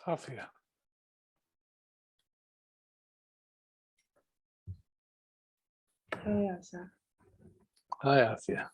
عافية. هاي عسى. هاي عافية.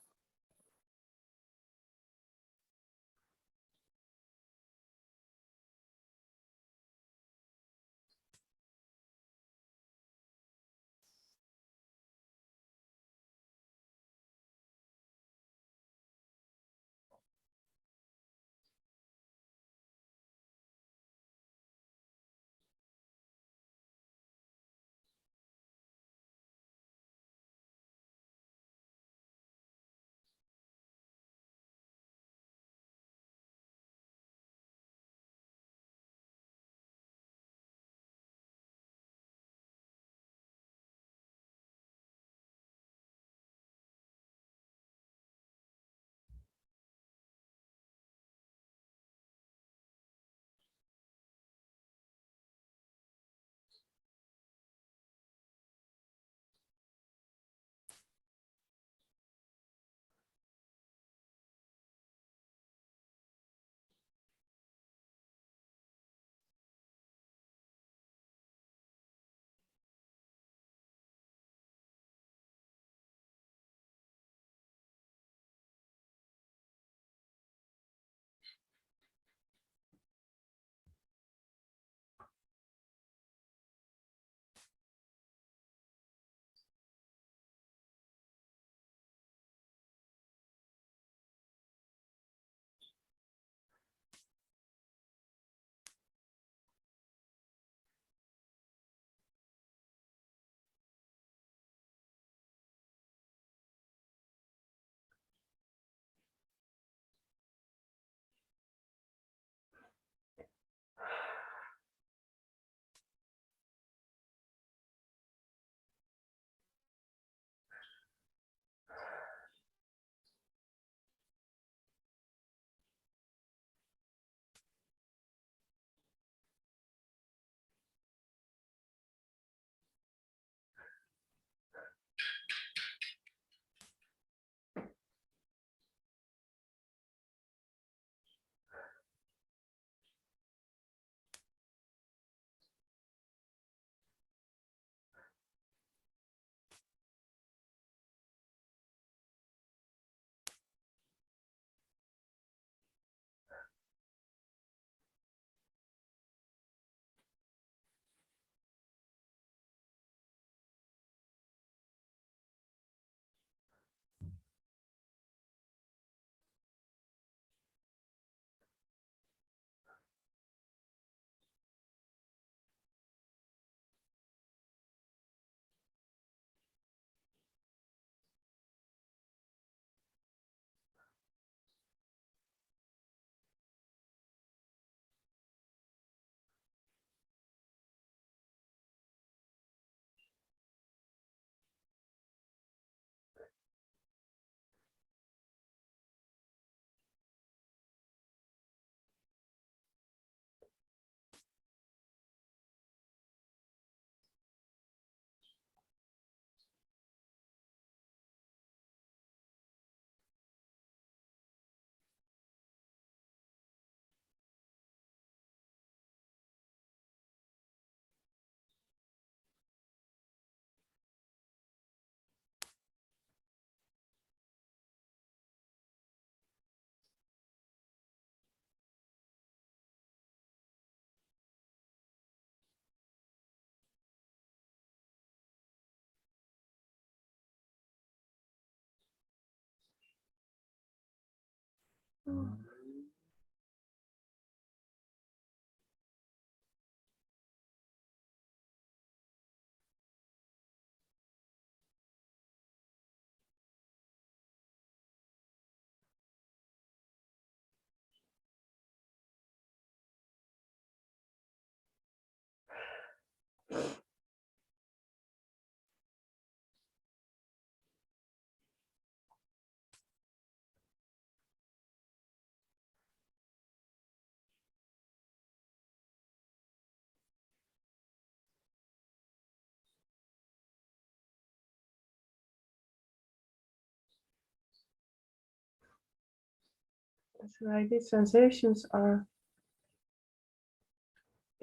So like these sensations are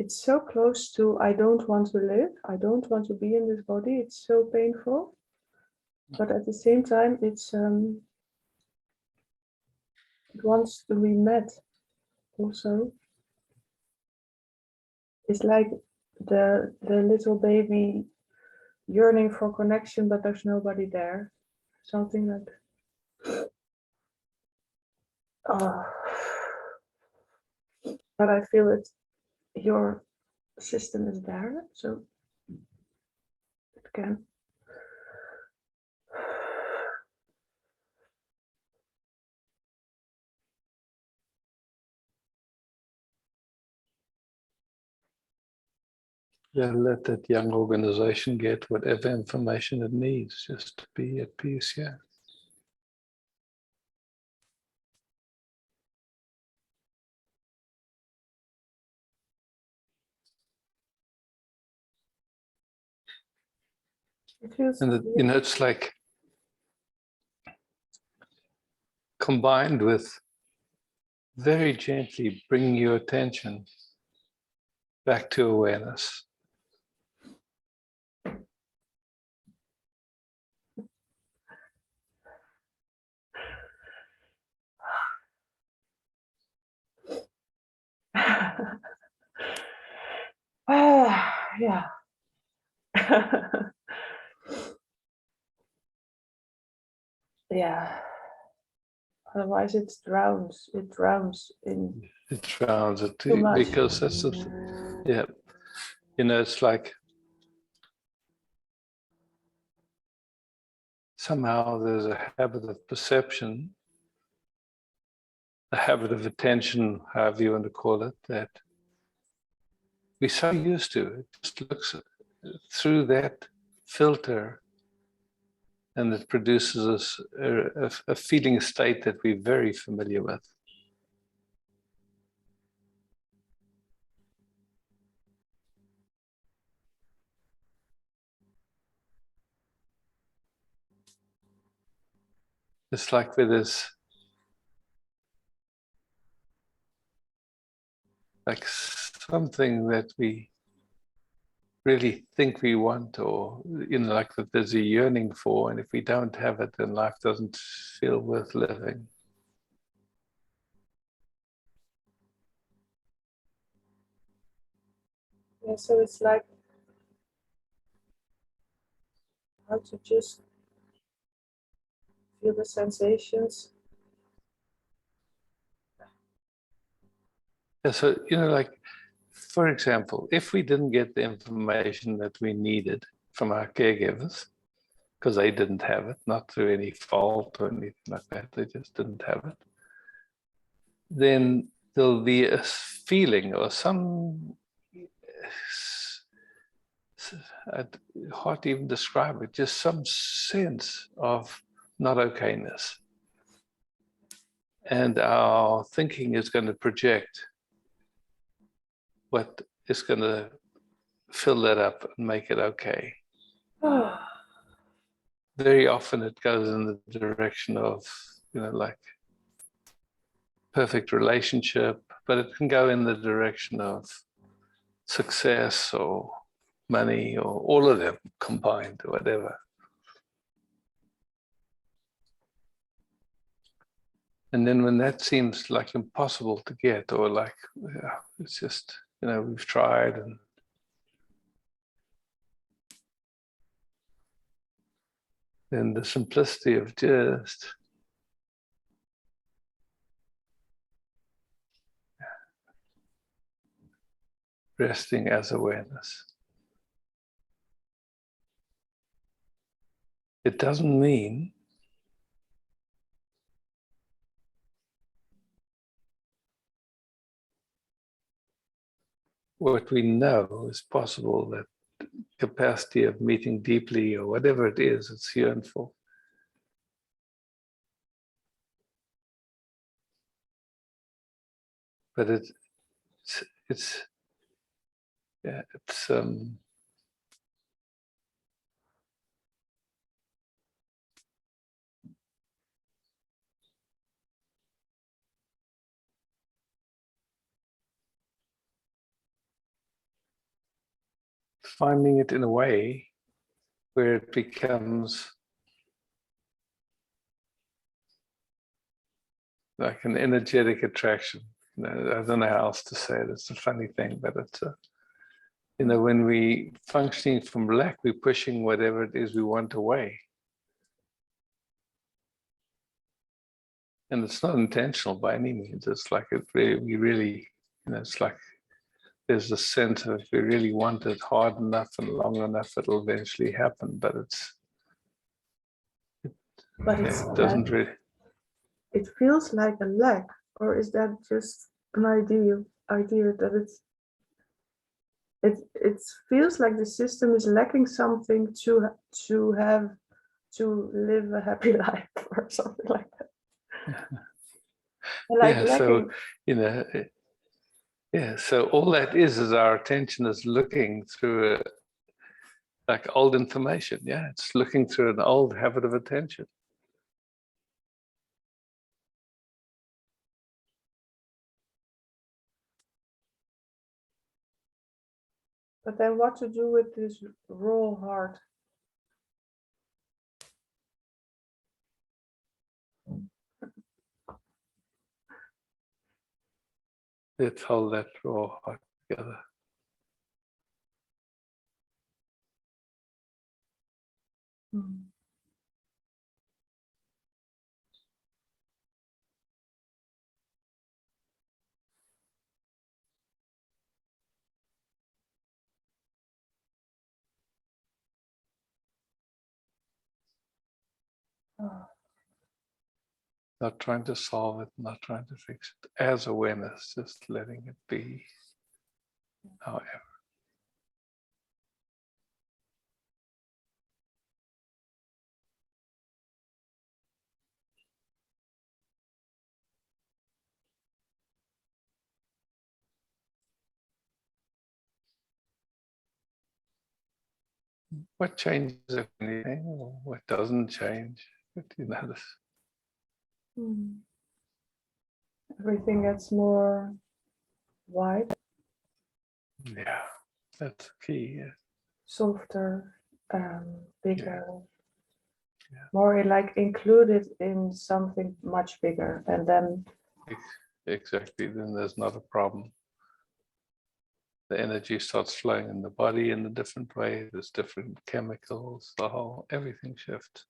it's so close to I don't want to live, I don't want to be in this body, it's so painful. But at the same time, it wants to be met also. It's like the little baby yearning for connection, but there's nobody there. Something like, oh. But I feel it, your system is there, so it can. Yeah, let that young organization get whatever information it needs just to be at peace, yeah. It feels, And it's like combined with very gently bringing your attention back to awareness. yeah. Yeah. Otherwise it drowns in It drowns it too much. because that's the, yeah, it's like somehow there's a habit of perception, a habit of attention, however you want to call it, that we're so used to. It just looks through that filter and it produces us a feeling state that we're very familiar with. It's like with this, like something that we really think we want, or like that there's a yearning for, and if we don't have it, then life doesn't feel worth living. Yeah, so it's like how to just feel the sensations. Yeah, so like, for example, if we didn't get the information that we needed from our caregivers, because they didn't have it, not through any fault or anything like that, they just didn't have it, then there'll be a feeling or some, I'd hard to even describe it, just some sense of not okayness. And our thinking is going to project what is going to fill that up and make it okay. Very often it goes in the direction of, like perfect relationship, but it can go in the direction of success or money or all of them combined or whatever. And then when that seems like impossible to get, or like, yeah, it's just, we've tried, and then the simplicity of just resting as awareness. It doesn't mean what we know is possible, that capacity of meeting deeply or whatever it is it's yearned for. But it's yeah, it's finding it in a way where it becomes like an energetic attraction. I don't know how else to say it. It's a funny thing, but it's when we functioning from lack, we're pushing whatever it is we want away. And it's not intentional by any means. It's like we really, it's like there's a sense of if we really want it hard enough and long enough, it'll eventually happen. But it doesn't really. It feels like a lack, or is that just an idea that it feels like the system is lacking something to live a happy life or something like that. Like yeah, lacking. So so all that is our attention is looking through like old information. Yeah, it's looking through an old habit of attention. But then what to do with this raw heart? Let's hold that raw heart together. Mm. Oh. Not trying to solve it, not trying to fix it. As awareness, just letting it be. However. What changes, if anything, or what doesn't change? What do you notice? Mm. Everything gets more wide. Yeah, that's key. Yeah. Softer, bigger, Yeah. more like included in something much bigger, and then Exactly. Then there's not a problem. The energy starts flowing in the body in a different way. There's different chemicals. Everything shifts.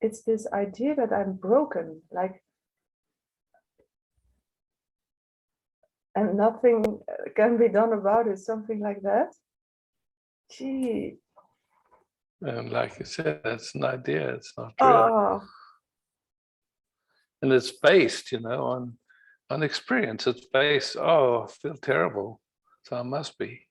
it's this idea that I'm broken, like, and nothing can be done about it, something like that. Gee. And like you said, it's an idea. It's not real. Oh. And it's based, on experience. It's based, I feel terrible, so I must be,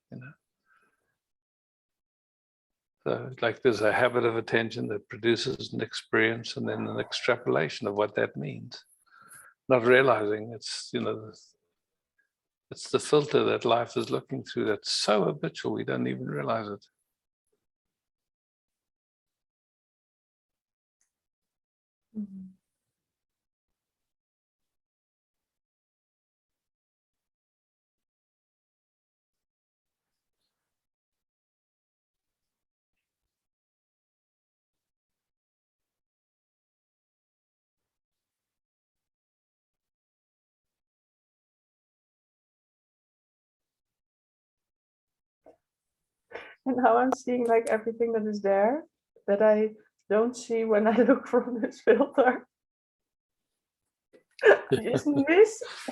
So like there's a habit of attention that produces an experience and then an extrapolation of what that means. Not realizing it's, it's the filter that life is looking through that's so habitual we don't even realize it. Mhm. And now I'm seeing like everything that is there that I don't see when I look from this filter.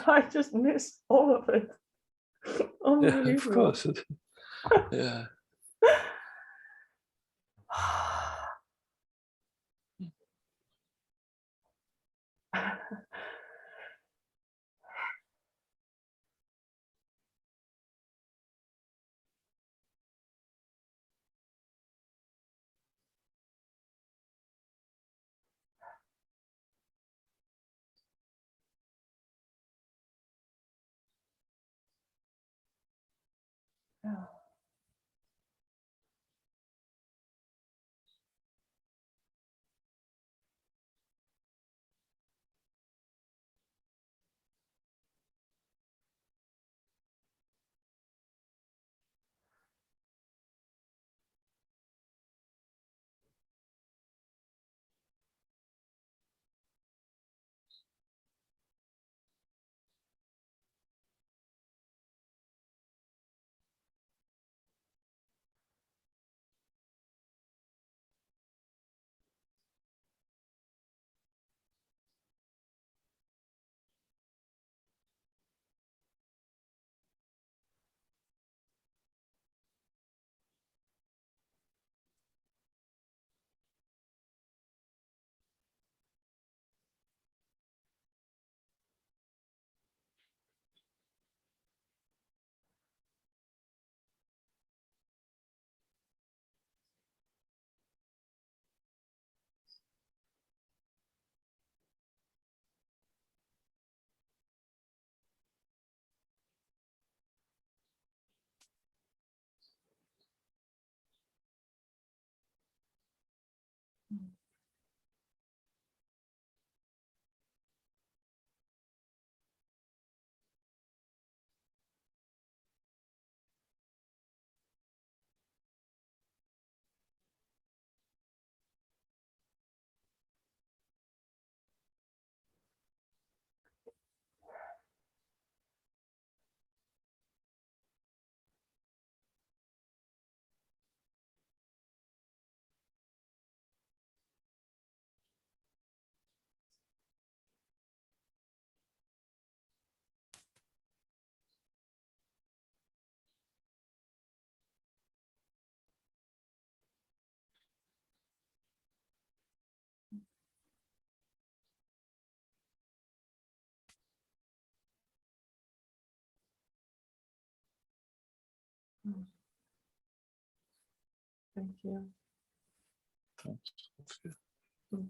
I just miss all of it. Yeah, of course. Yeah. Thank you. Thanks. Mm.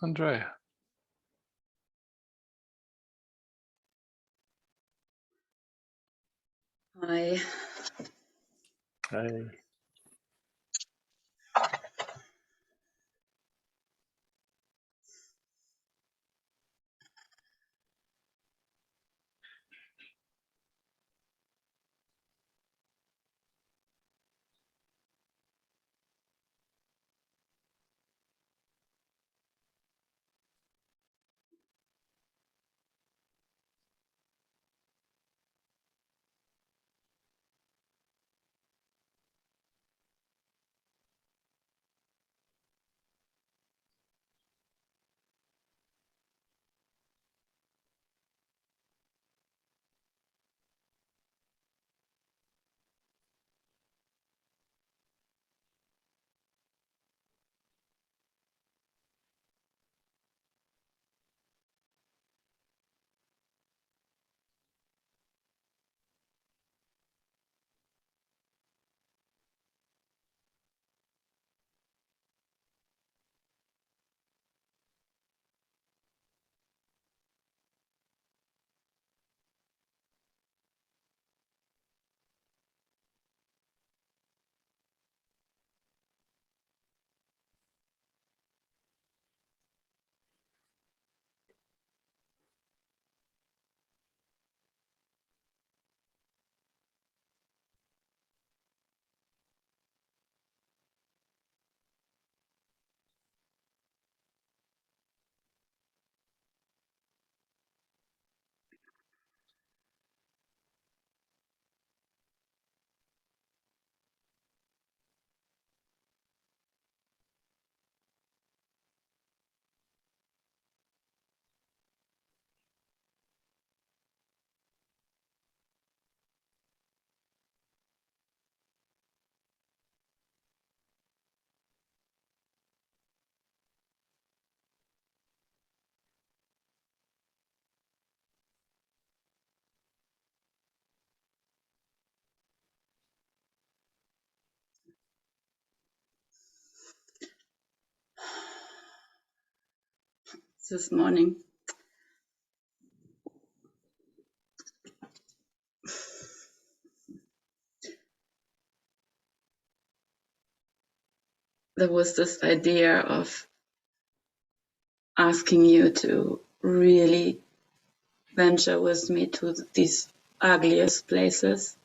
Andrea. Hi. Hey. This morning there was this idea of asking you to really venture with me to these ugliest places.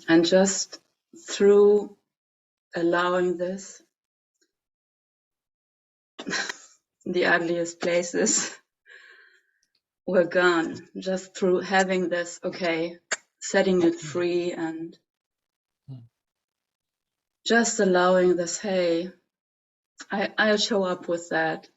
And just through allowing this, the ugliest places were gone. Just through having this, okay, setting it free and just allowing this, hey, I'll show up with that.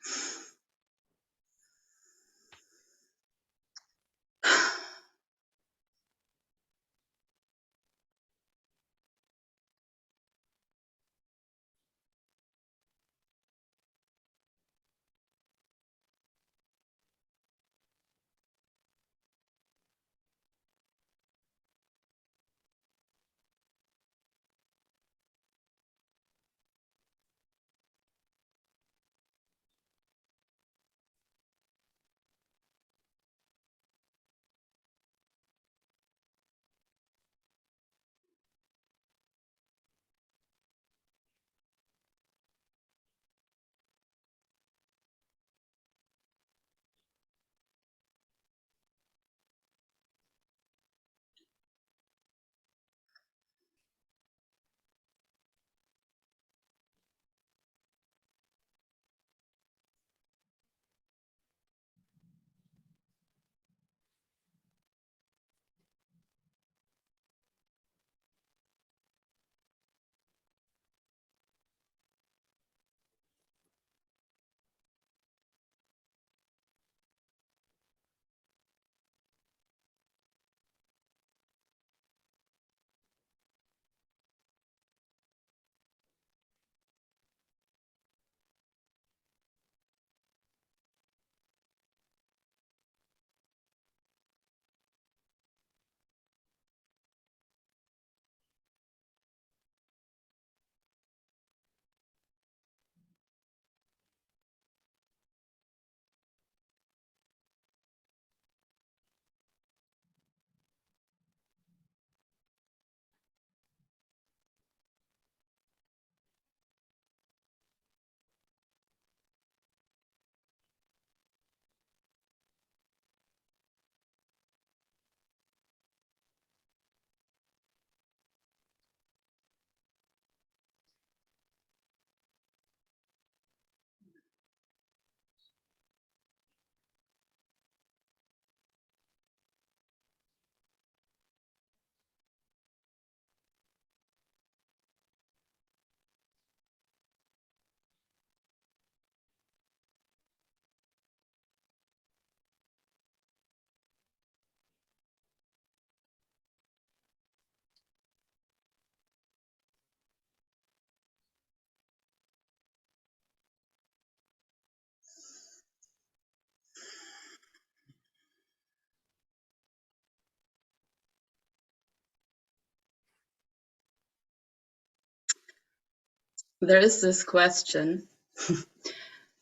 there is this question,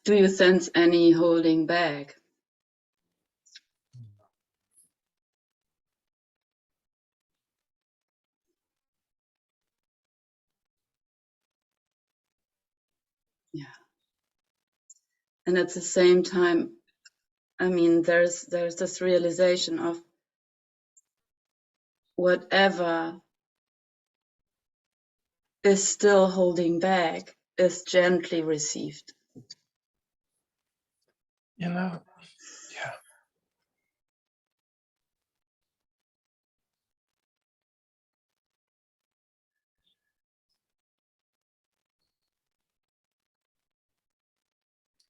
do you sense any holding back? Yeah. And at the same time, I mean, there's this realization of whatever is still holding back is gently received. You know, yeah.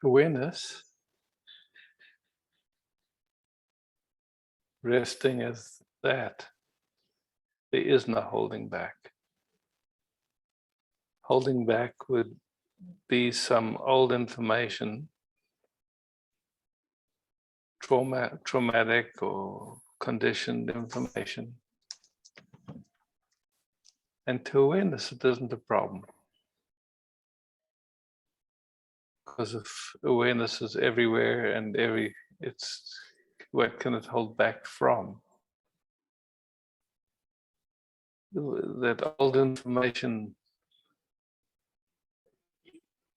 Awareness, resting as that. There is no holding back. Holding back would be some old information, traumatic or conditioned information. And to awareness, it isn't a problem. Because if awareness is everywhere and it's, what can it hold back from? That old information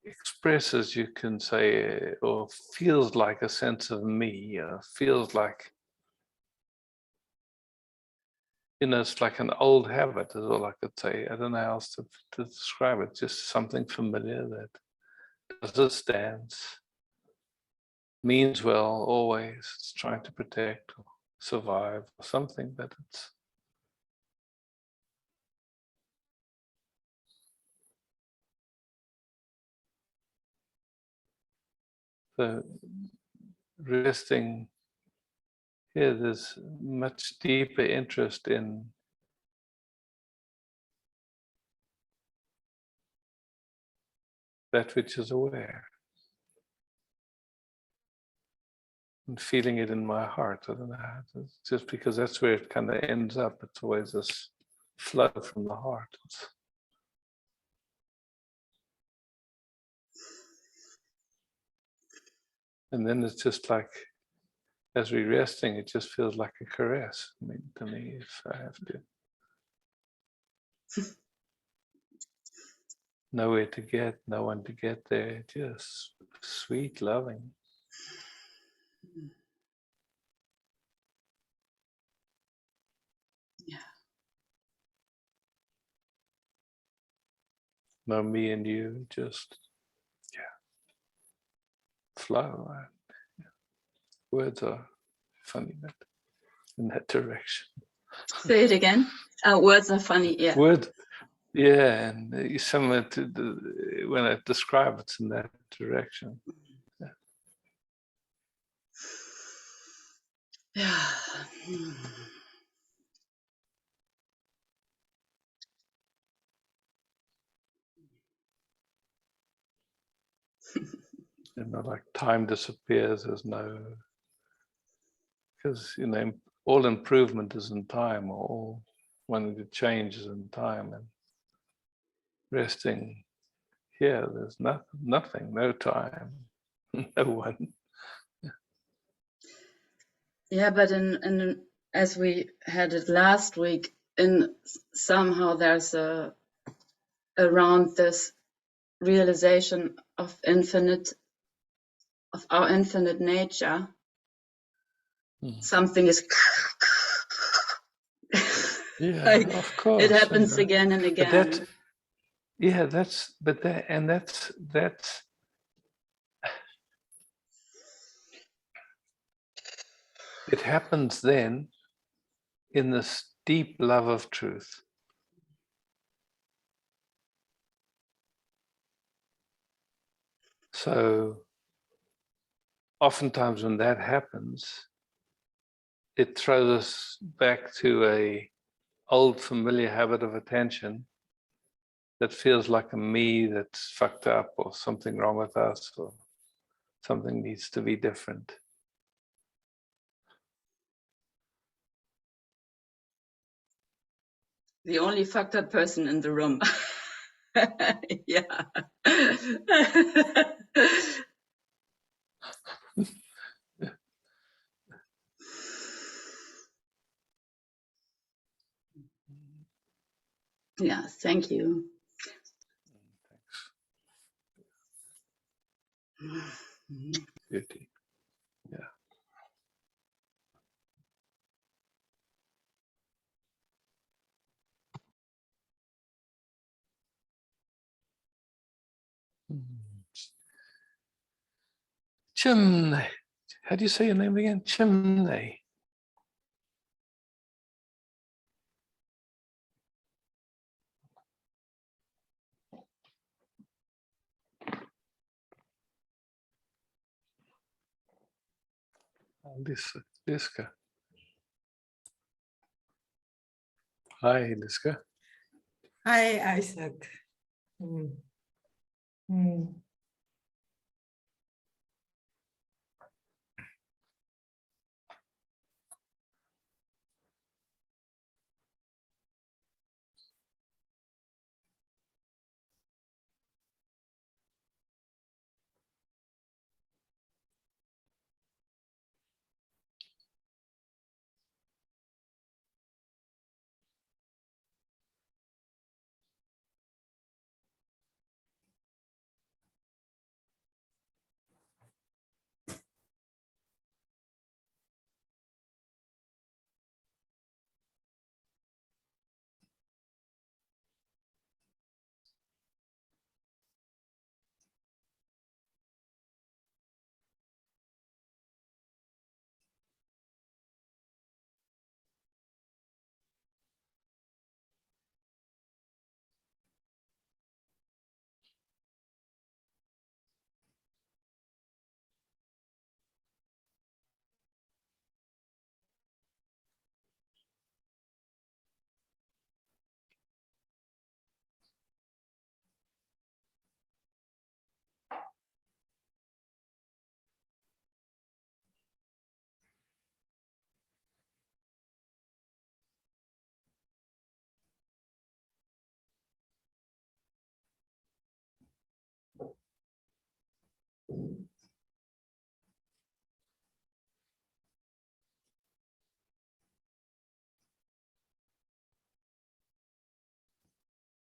expresses, you can say, or feels like a sense of me, feels like, it's like an old habit is all I could say. I don't know how else to describe it. Just something familiar that does its dance, means well always. It's trying to protect or survive or something, but it's the resting here. There's much deeper interest in that which is aware. And feeling it in my heart. I don't know how just because that's where it kind of ends up. It's always this flow from the heart. And then it's just like, as we're resting, it just feels like a caress. I mean, to me, if I have to. Nowhere to get, no one to get there, just sweet, loving. Yeah. No me and you, just, flow. Words are funny, but in that direction. Say it again. Words are funny, yeah. Words, yeah, and similar to when I describe it's in that direction. Yeah. Like time disappears. There's no, because all improvement is in time, or all wanting to change is in time, and resting here, there's nothing, no time, no one. Yeah, but in as we had it last week, in somehow there's around this realization of our infinite nature, something is Yeah, like, of course. it happens again and again. That's it happens then in this deep love of truth. So oftentimes when that happens, it throws us back to a old familiar habit of attention that feels like a me that's fucked up, or something wrong with us, or something needs to be different. The only fucked up person in the room. Yeah. Yeah, thank you. Beauty. Yeah. Chimney. How do you say your name again? Chimney. Liska. Hi, Liska. Hi, Isaac. Mm. Mm.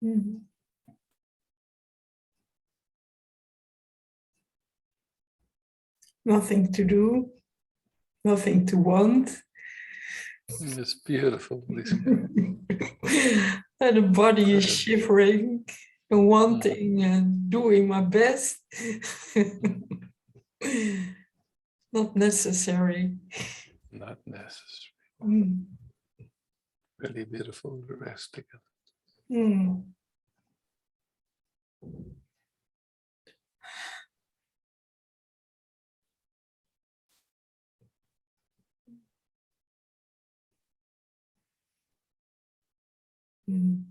Mhm. Nothing to do, nothing to want. It's beautiful, Liska. And the body is shivering and wanting and doing my best. Not necessary. Not necessary. Mm. Really beautiful. The rest together. Mm. Mm.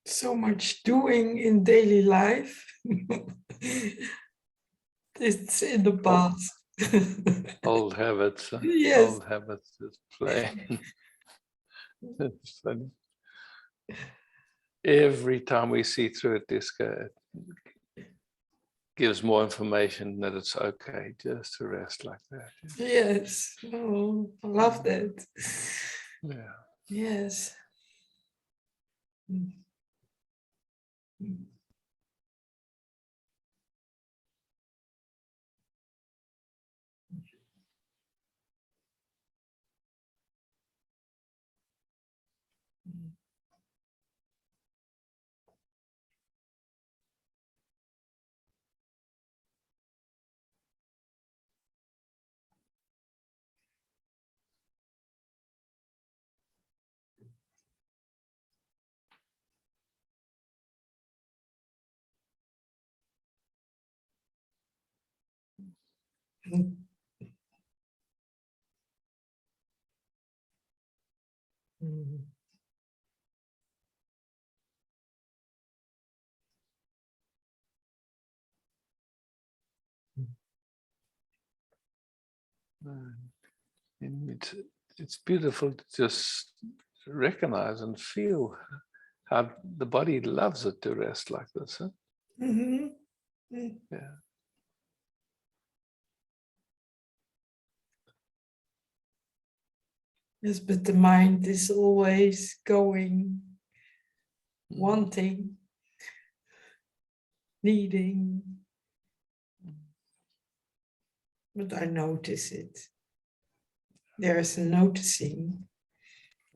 So much doing in daily life. It's in the past. Old habits. Yes. Old habits just play. It's funny. Every time we see through it, Liska, it gives more information that it's okay just to rest like that. Yes. Oh, I love that. Yeah. Yes. Mm. Mm. Mm. Mm. And it's beautiful to just recognize and feel how the body loves it to rest like this. Huh? Mhm. Yeah. Yes, but the mind is always going, wanting, needing. But I notice it. There's a noticing.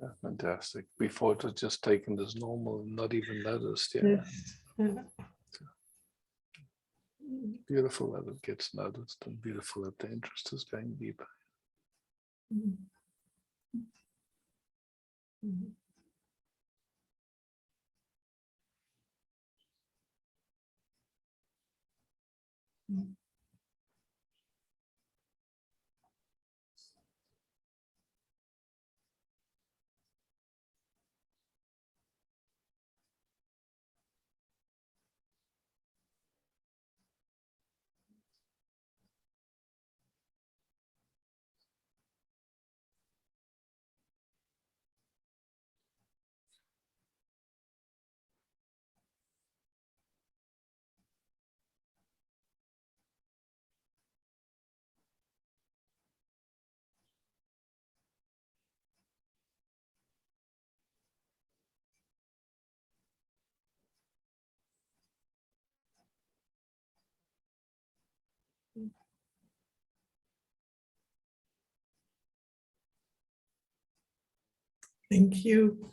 Yeah, fantastic. Before it was just taken as normal and not even noticed. Yeah. Yes. Yeah. Beautiful that it gets noticed and beautiful that the interest is going deeper. Mhm. Mhm. Mhm. Thank you.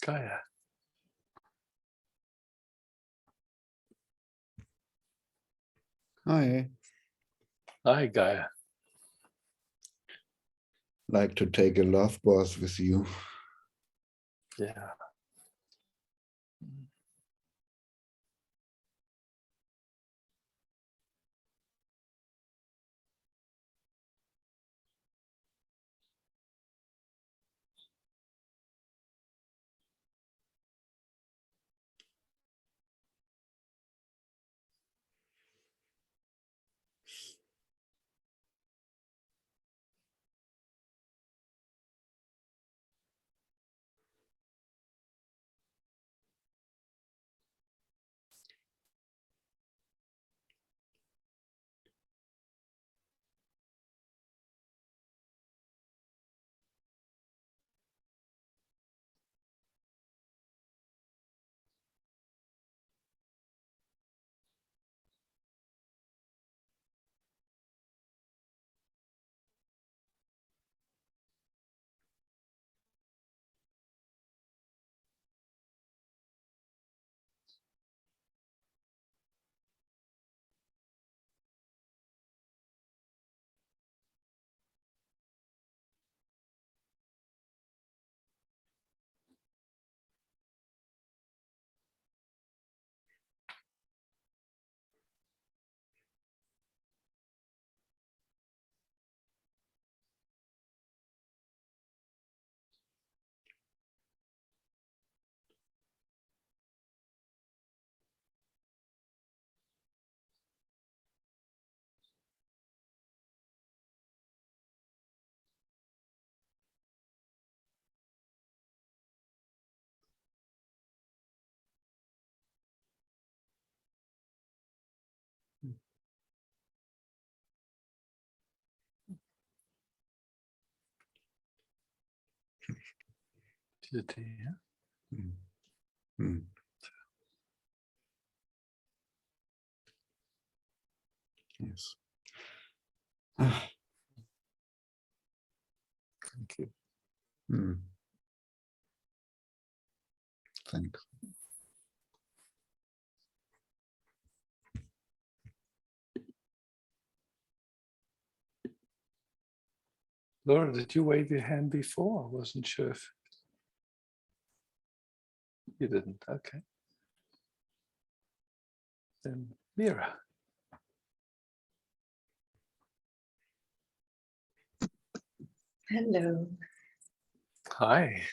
Gaia. I Hi, Gaia. like to take a love bath with you. Yeah. Yeah. Mm. Mm. Yes. Ah, Thank you. mm. Thanks. Laura, did you wave your hand before? I wasn't sure if you didn't. Okay. Then Mira. Hello. Hi.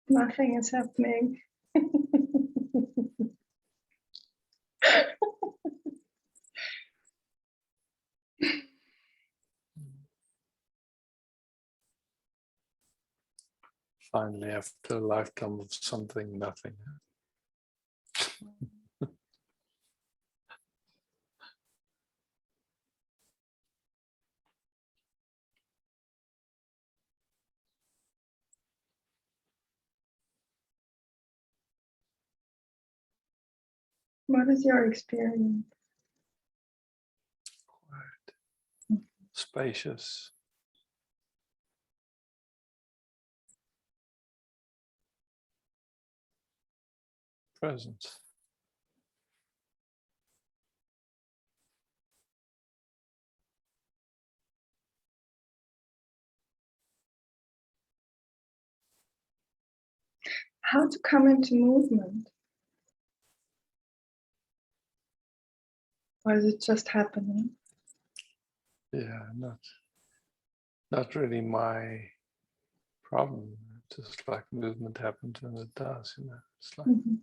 Nothing is happening. Finally, after a lifetime of something, nothing. What is your experience? Quiet, spacious. Presence. How to come into movement? Or is it just happening? Yeah, not really my problem. Just like movement happens when it does, you know. It's like Mhm.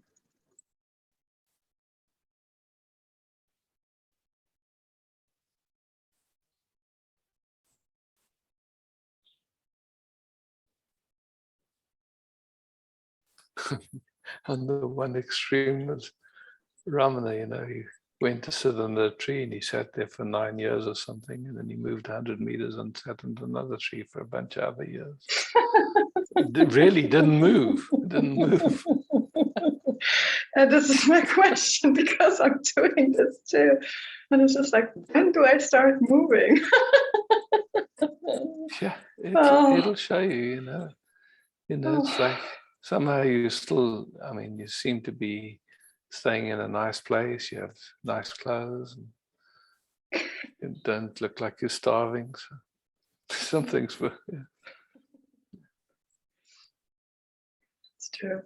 on the one extreme was Ramana, you know, he went to sit under a tree and he sat there for 9 years or something, and then he moved 100 meters and sat under another tree for a bunch of other years. It really didn't move. It didn't move. And this is my question because I'm doing this too. And it's just like, when do I start moving? Yeah, Oh. it'll show you, you know. You know, it's like somehow you still, I mean, you seem to be staying in a nice place. You have nice clothes and you don't look like you're starving. So something's, yeah. It's true.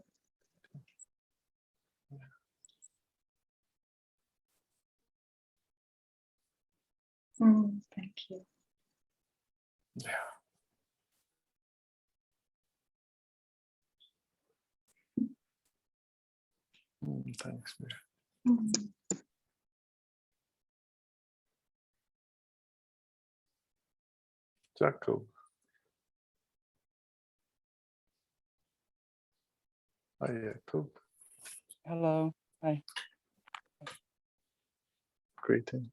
Thank you. Yeah. Thanks, Mira. Jacob. Hi, Jacob. Hello. Hi. Greetings.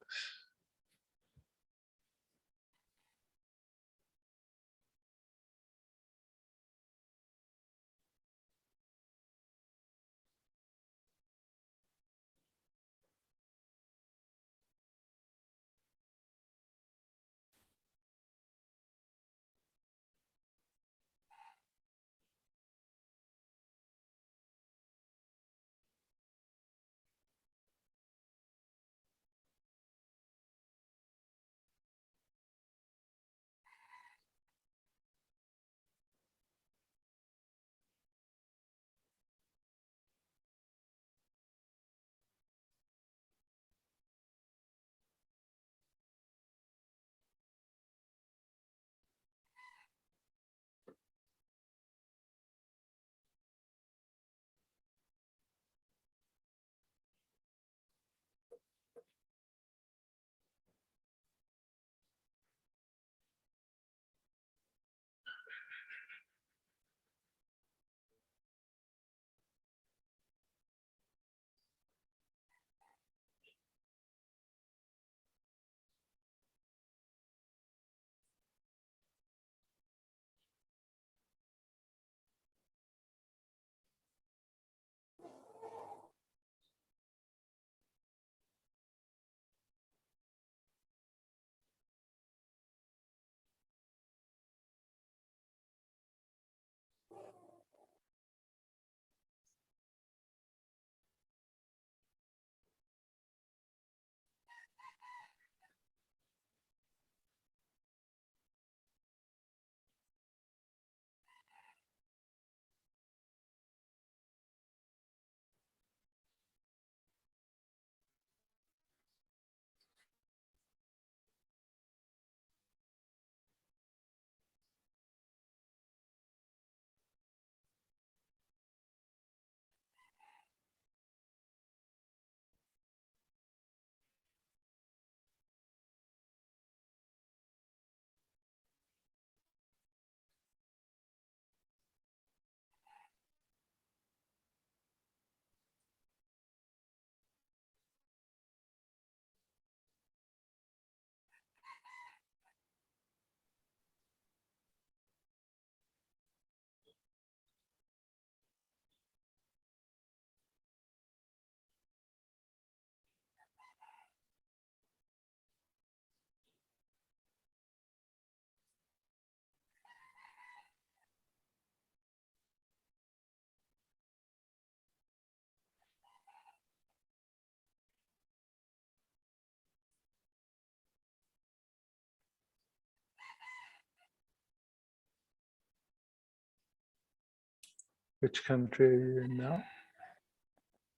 Which country are you in now?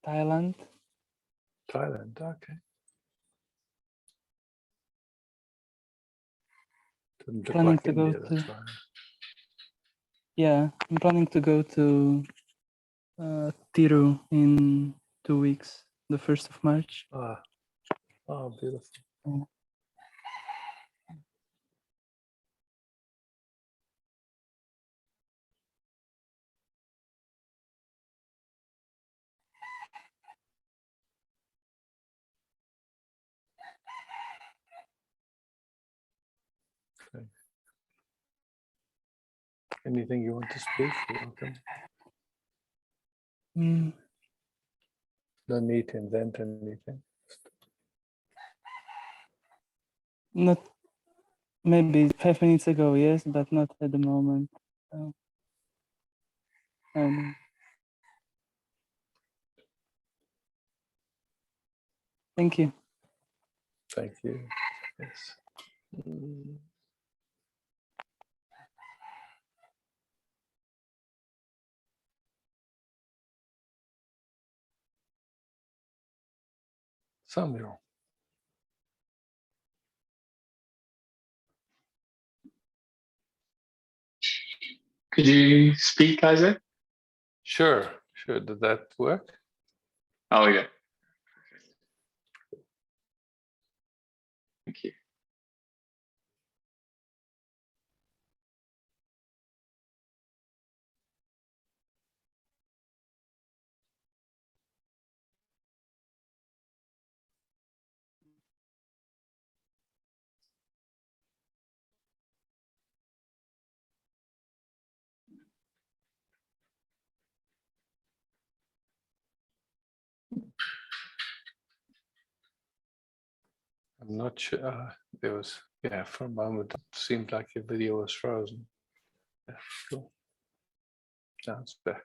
Thailand. Thailand, okay. Didn't look Planning like to go India, that's to- why. Yeah, I'm planning to go to Tiru in 2 weeks, the 1st of March. Ah, oh, beautiful. Okay. Anything you want to speak? You're welcome. Mm, No need to invent anything. not maybe 5 minutes ago, yes, but not at the moment. So, I don't know. Thank you. Thank you. Yes. Samuel. Could you speak, Isaac? Sure, sure. Did that work? Oh, yeah. Thank you. I'm not sure. There was, yeah, for a moment, it seemed like your video was frozen. Yeah, cool. Now it's back.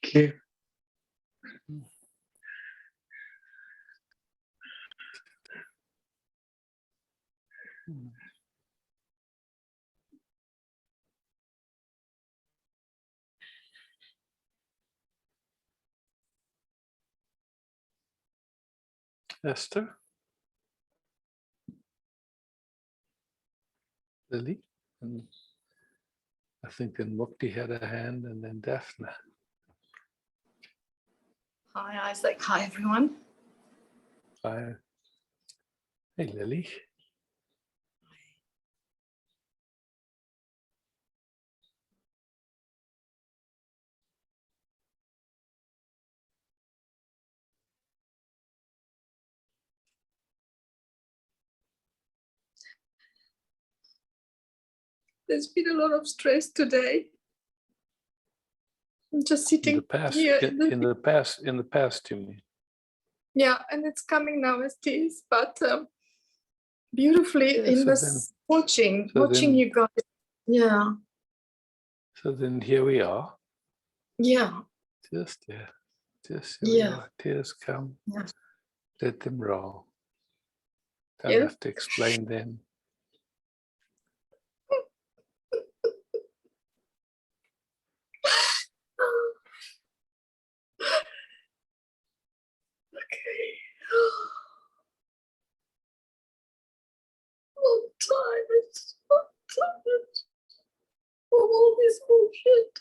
Thank you. Esther, Lily, and I think then Mukti had a hand, and then Daphne. Hi, Isaac. Hi, everyone. I, Hey, Lily. There's been a lot of stress today. I'm just In sitting the past, here. in the past, you mean? Yeah, and it's coming now as this, but beautifully Yeah, in so this watching then- you guys. Yeah, So then here we are. yeah, Just here we Yeah. are. Tears come. Yeah. Let them roll. Don't Yeah. have to explain them. Okay. I'm tired. I'm tired of all this bullshit.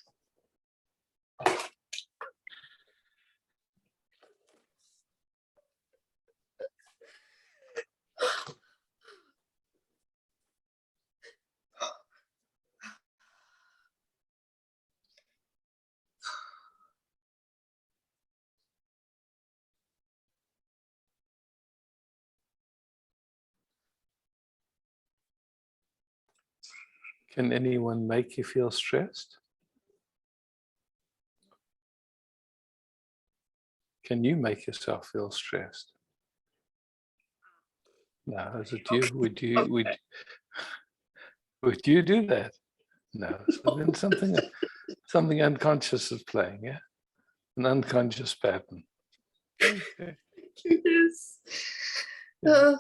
Can anyone make you feel stressed? Can you make yourself feel stressed? No, is it you? Would you do that? No. So then something unconscious is playing, yeah? An unconscious pattern. Okay. Yes. Yeah.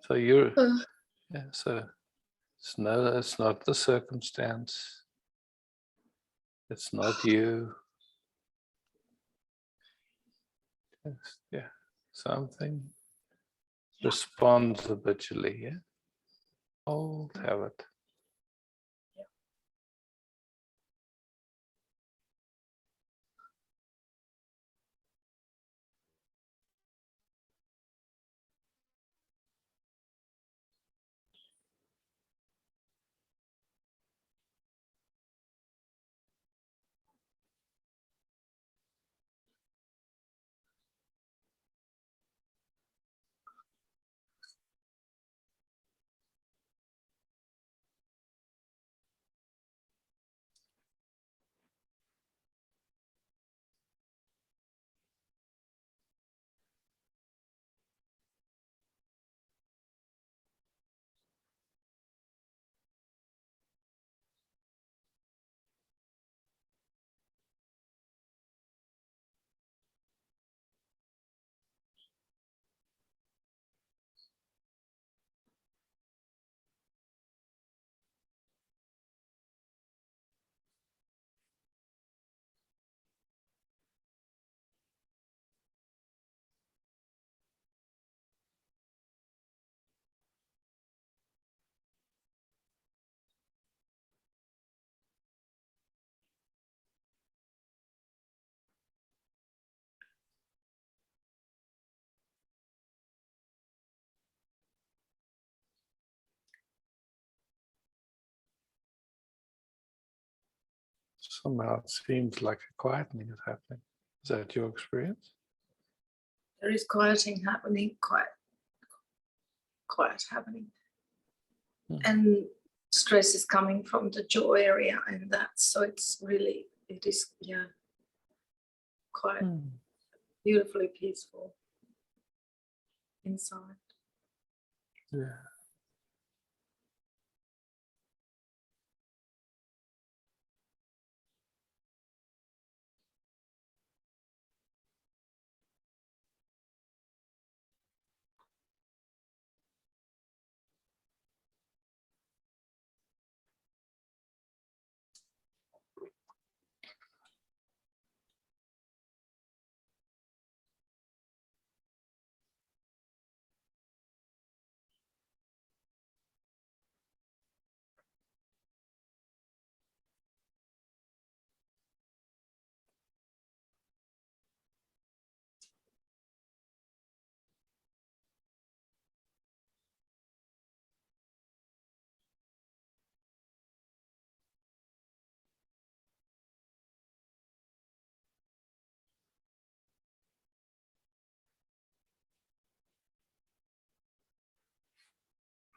So you're Uh. yeah, so it's not the circumstance. It's not you. Yeah. Something responds habitually, yeah. Old habit. Somehow it seems like a quietening is happening. Is that your experience? There is quieting happening, quiet happening. And stress is coming from the jaw area, and so it is quite beautifully peaceful inside. Yeah.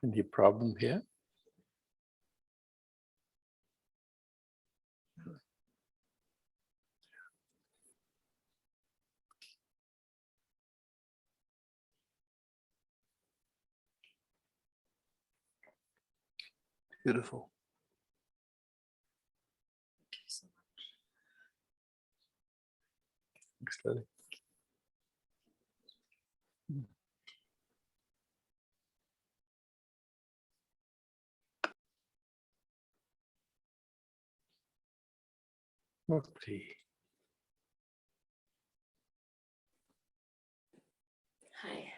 Any problem here? Beautiful. Slowly. Okay. Hi.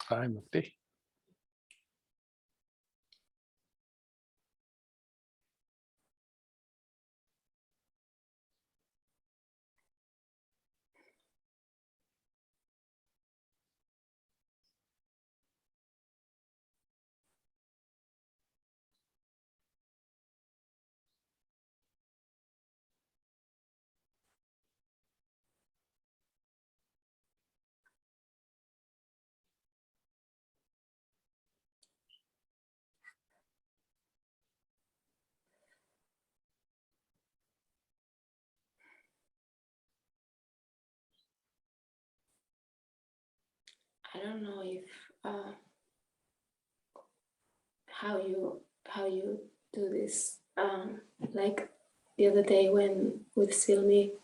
Hi, Mukti. I don't know if how you do this. Like the other day when with Sylvie,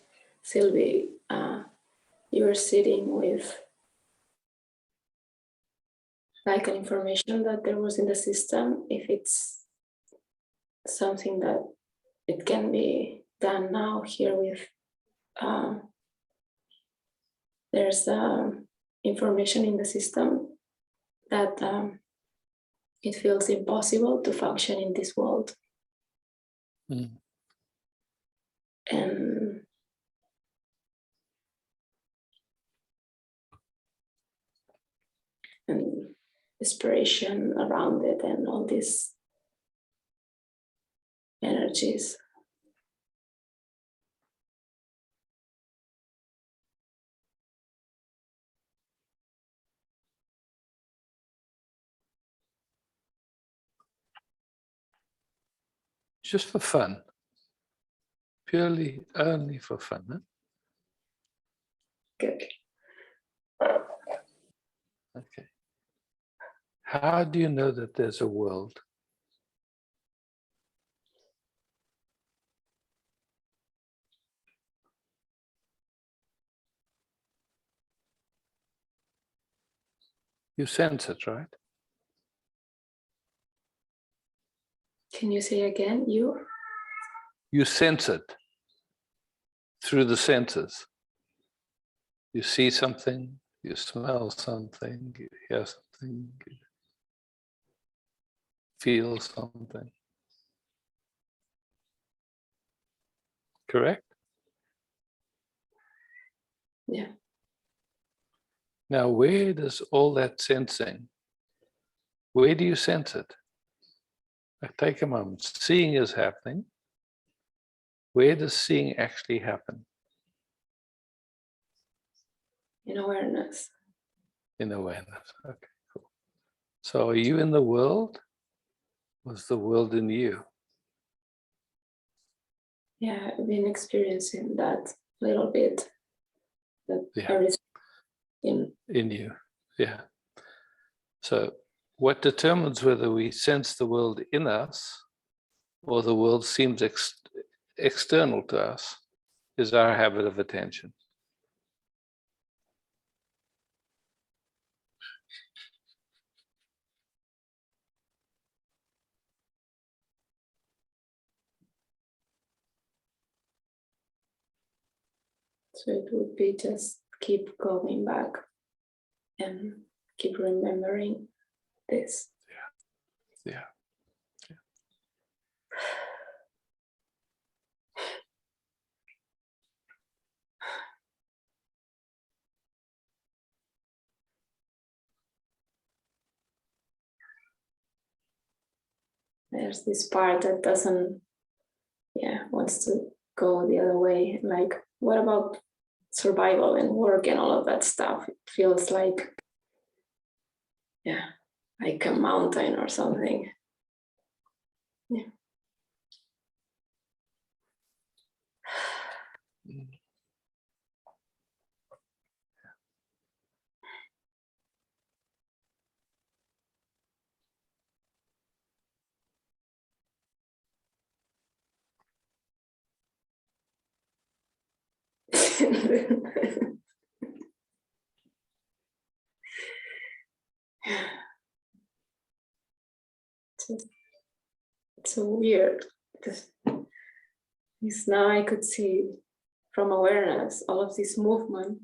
you were sitting with like an information that there was in the system. If it's something that it can be done now here with there's information in the system that it feels impossible to function in this world. Mm. And inspiration around it and all these energies. Just for fun. Purely only for fun. Huh? Good. Okay. How do you know that there's a world? You sense it, right? Can you say again? You sense it through the senses. You see something, you smell something, you hear something, you feel something. Correct? Yeah. Now, where does all that sensing, where do you sense it? Like, take a moment. Seeing is happening. Where does seeing actually happen? In awareness. In awareness. Okay, cool. So are you in the world? Was the world in you? Yeah, I've been experiencing that a little bit. That Yeah. everything In you, yeah. So what determines whether we sense the world in us or the world seems external to us is our habit of attention. So it would be just keep going back and keep remembering this. Yeah. There's this part that doesn't, wants to go the other way. Like, what about survival and work and all of that stuff? It feels like, like a mountain or something. Yeah. It's so weird because now I could see from awareness all of this movement.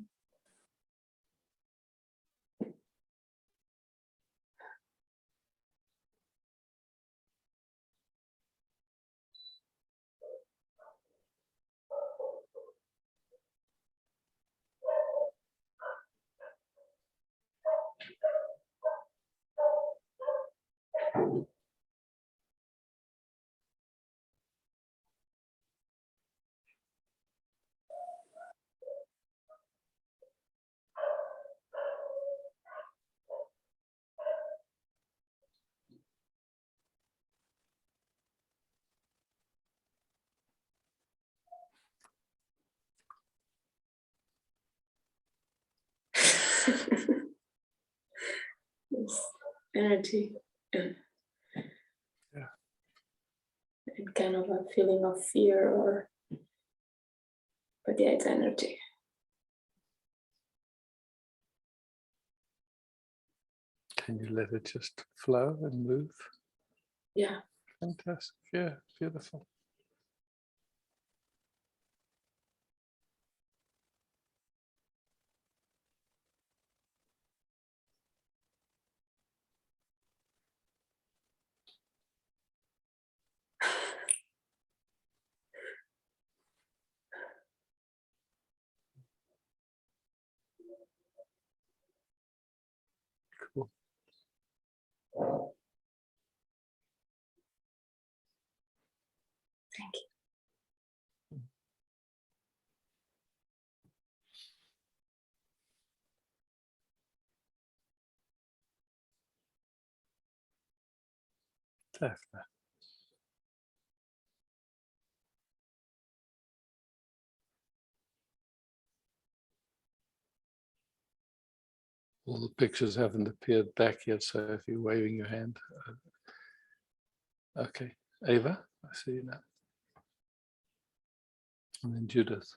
This energy and, Yeah. and kind of a feeling of fear, or but yeah, it's energy. Can you let it just flow and move? Yeah. Fantastic. Yeah, beautiful. Cool. Thank you. Definitely. All the pictures haven't appeared back yet, so if you're waving your hand. Okay. Ava, I see you now. And then Judith.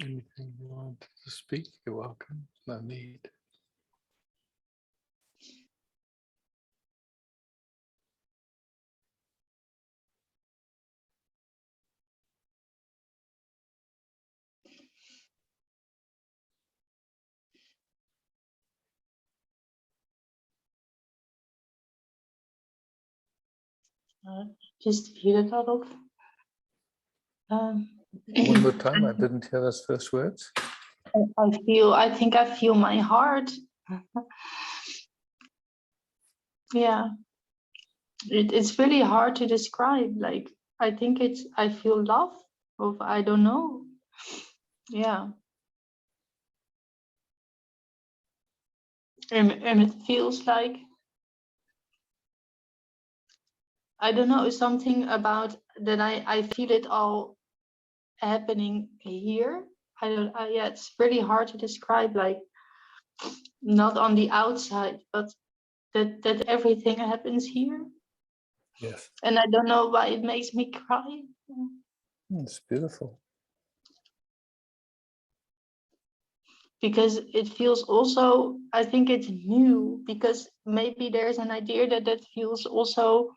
Anything you want to speak, you're welcome. No need. Just feel it out of. One more time, I didn't hear those first words. I think I feel my heart. Yeah, it's really hard to describe. Like, I think I feel love, or I don't know. Yeah. And it feels like, I don't know, something about that I feel it all happening here. Yeah, it's really hard to describe, like, not on the outside, but that everything happens here. Yes, And I don't know why it makes me cry. it's beautiful. Because it feels also, I think it's new, because maybe there's an idea that feels also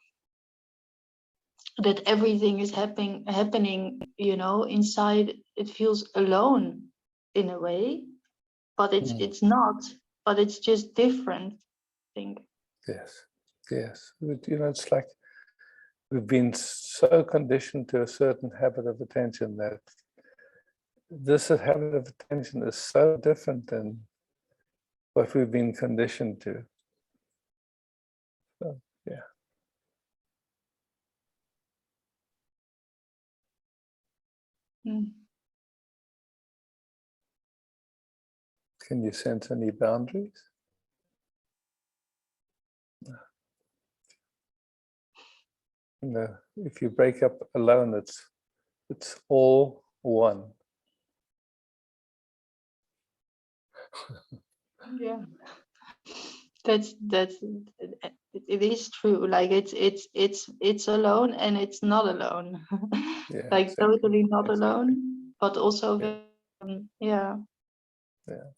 that everything is happening, inside. It feels alone in a way, but it's not, but it's just different, I think. Yes, yes. It's like we've been so conditioned to a certain habit of attention that this habit of attention is so different than what we've been conditioned to. So, yeah. Can you sense any boundaries? If you break up alone, it's all one. Yeah, that's it is true. Like, it's alone and it's not alone. Yeah, Like, exactly. totally not Exactly. alone, but also Yeah. yeah. Yeah.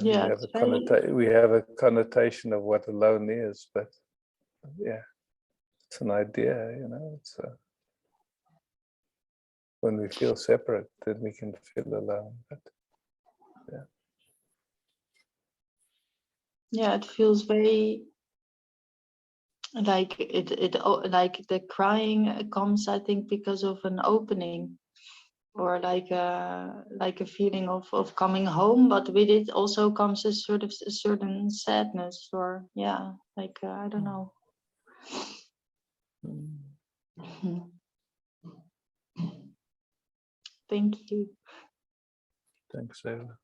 Yeah, We have a connotation of what alone is, but yeah, it's an idea, it's when we feel separate, then we can feel alone. But yeah, it feels very like like the crying comes, I think, because of an opening, or like a feeling of coming home, but with it also comes a certain sadness, or yeah, like I don't know. Thank you. thanks, Eva.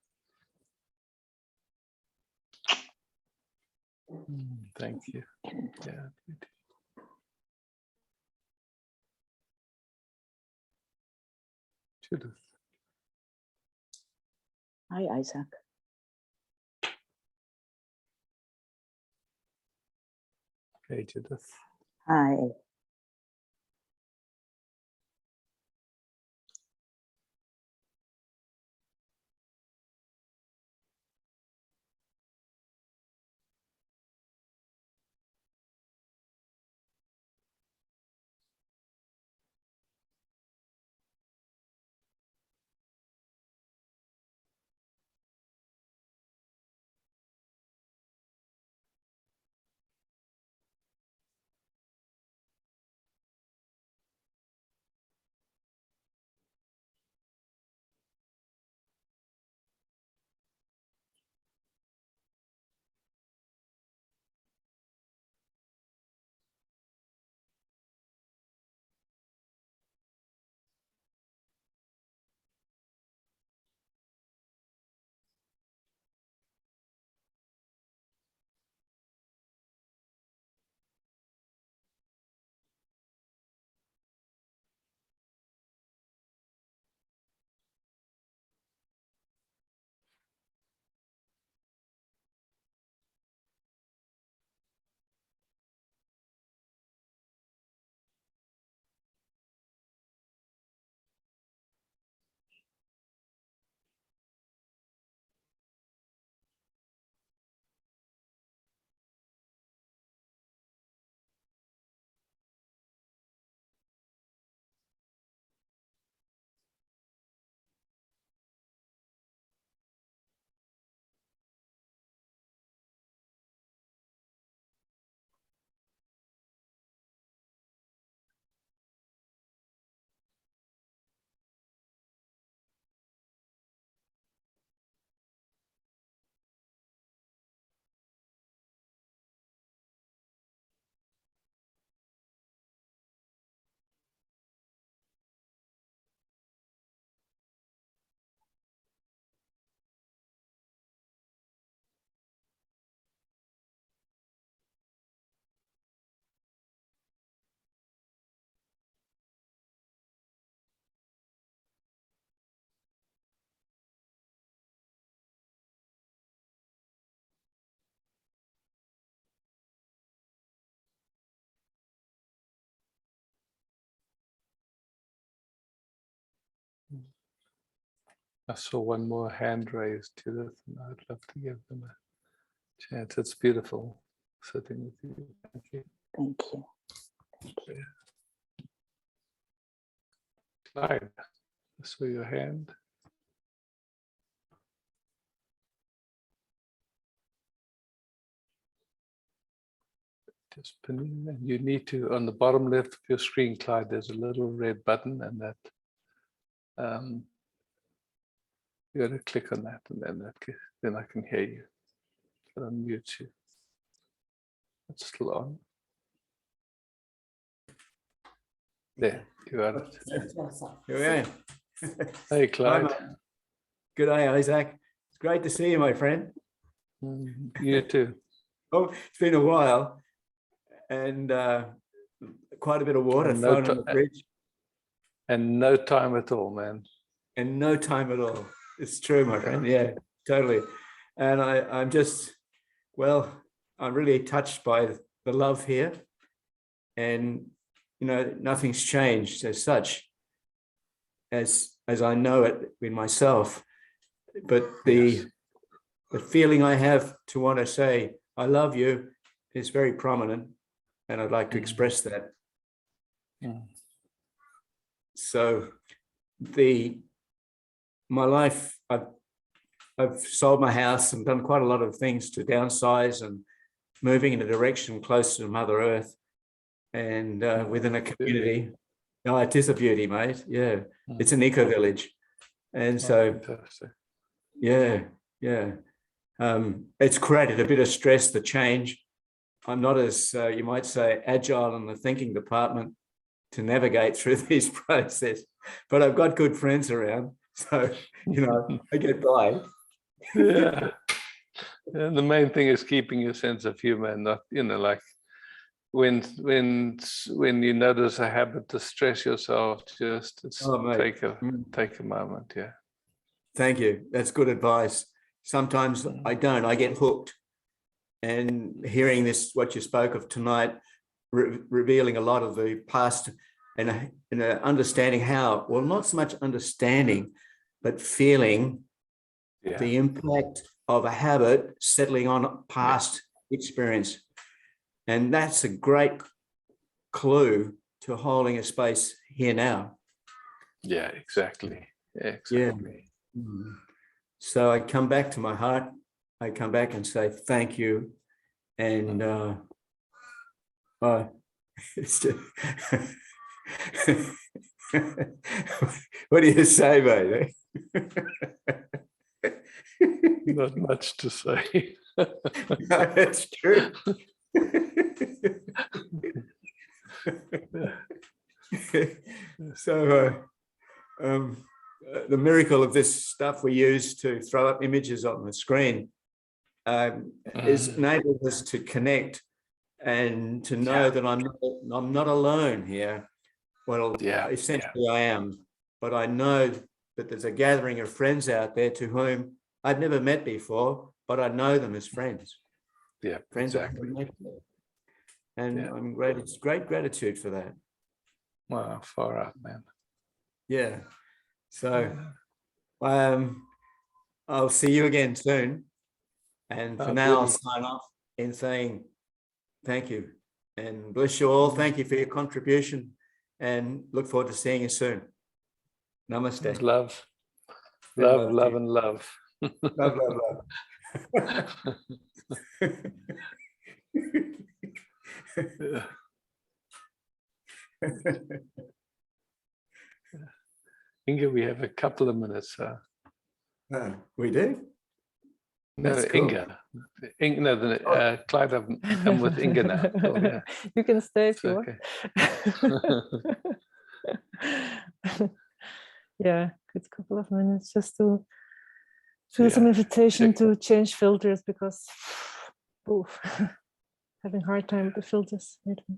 Thank you. Yeah. Judith. Hi, Isaac. Hey, Judith. Hi. I saw one more hand raised, Judith, and I'd love to give them a chance. It's beautiful sitting with you. Thank you. Thank you. Clyde, I saw your hand. Just pinning, and you need to, on the bottom left of your screen, Clyde, there's a little red button, and that you got to click on that, and then I can hear you. I'll unmute you. It's still on. There, you got it. Here we are. Hey, Clyde. Good day, Isaac. It's great to see you, my friend. You too. Oh, it's been a while, and quite a bit of water And no thrown on the bridge, And no time at all, man. and no time at all. It's true, my friend. Yeah, totally. And I'm just, well, I'm really touched by the love here, and you know, nothing's changed as such, as I know it in myself. But the feeling I have to want to say I love you is very prominent, and I'd like to express that. So my life, I've sold my house and done quite a lot of things to downsize and moving in a direction closer to Mother Earth and within a community. No, it is a beauty, mate. Yeah, it's an eco village, and so yeah. It's created a bit of stress, the change. I'm not as you might say agile in the thinking department to navigate through these processes, but I've got good friends around, so you know I get by. Yeah. And the main thing is keeping your sense of humor, and not, you know, like when you notice a habit to stress yourself, just take a moment. Yeah. Thank you. That's good advice. Sometimes I don't. I get hooked, and hearing this, what you spoke of tonight, revealing a lot of the past and understanding how, well, not so much understanding, but feeling the impact of a habit settling on past experience. And that's a great clue to holding a space here now. Yeah, exactly. Exactly. Yeah. So I come back to my heart. I come back and say thank you. And it's just what do you say, mate? Not much to say. That's true. So the miracle of this stuff we use to throw up images on the screen is enables us to connect and to know that I'm not alone here. Well, essentially I am, but I know that there's a gathering of friends out there to whom I've never met before, but I know them as friends. Yeah, Friends exactly. And I'm great. It's great gratitude for that. Wow, far out, man. Yeah. So I'll see you again soon. And for now, I'll sign off in saying thank you and bless you all. Thank you for your contribution and look forward to seeing you soon. Namaste. Love, And love, love, to and love. you. Love, love, love. Inga, we have a couple of minutes. We do? No, That's cool. Inga. Clyde, I'm with Inga now. So, yeah. You can stay if It's you okay. want. Yeah, good couple of minutes just to do some invitation to change filters because oof, having a hard time with the filters lately.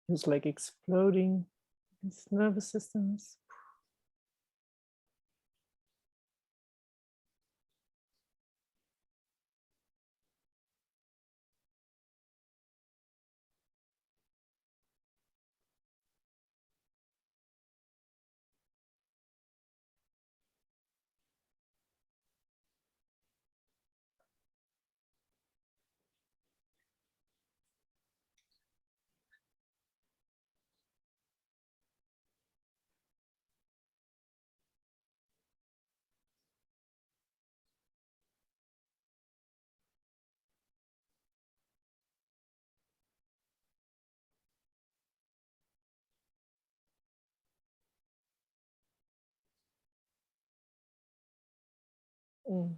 It's like exploding these nervous systems. Mm.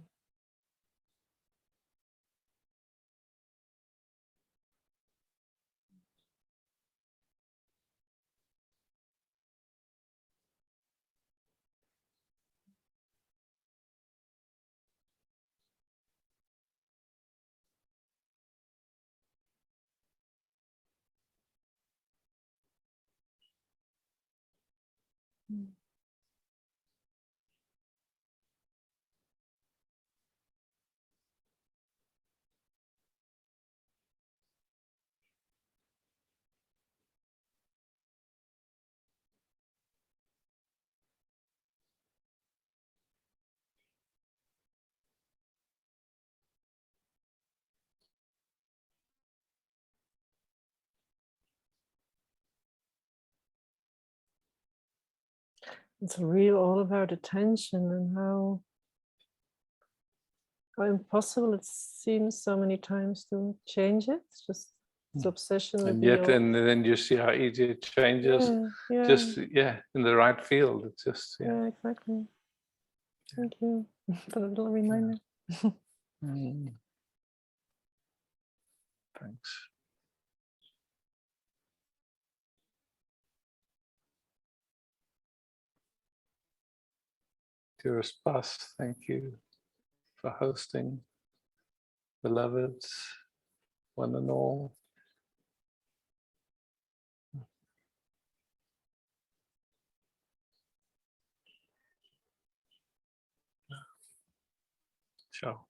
Mm. It's really all about attention and how impossible it seems so many times to change it. It's just this obsession with And the yet, old. and then you see how easy it changes. Just in the right field. It's just Exactly. Thank you for the little reminder. Thanks. Dearest Bus, thank you for hosting. Beloveds, one and all. Ciao.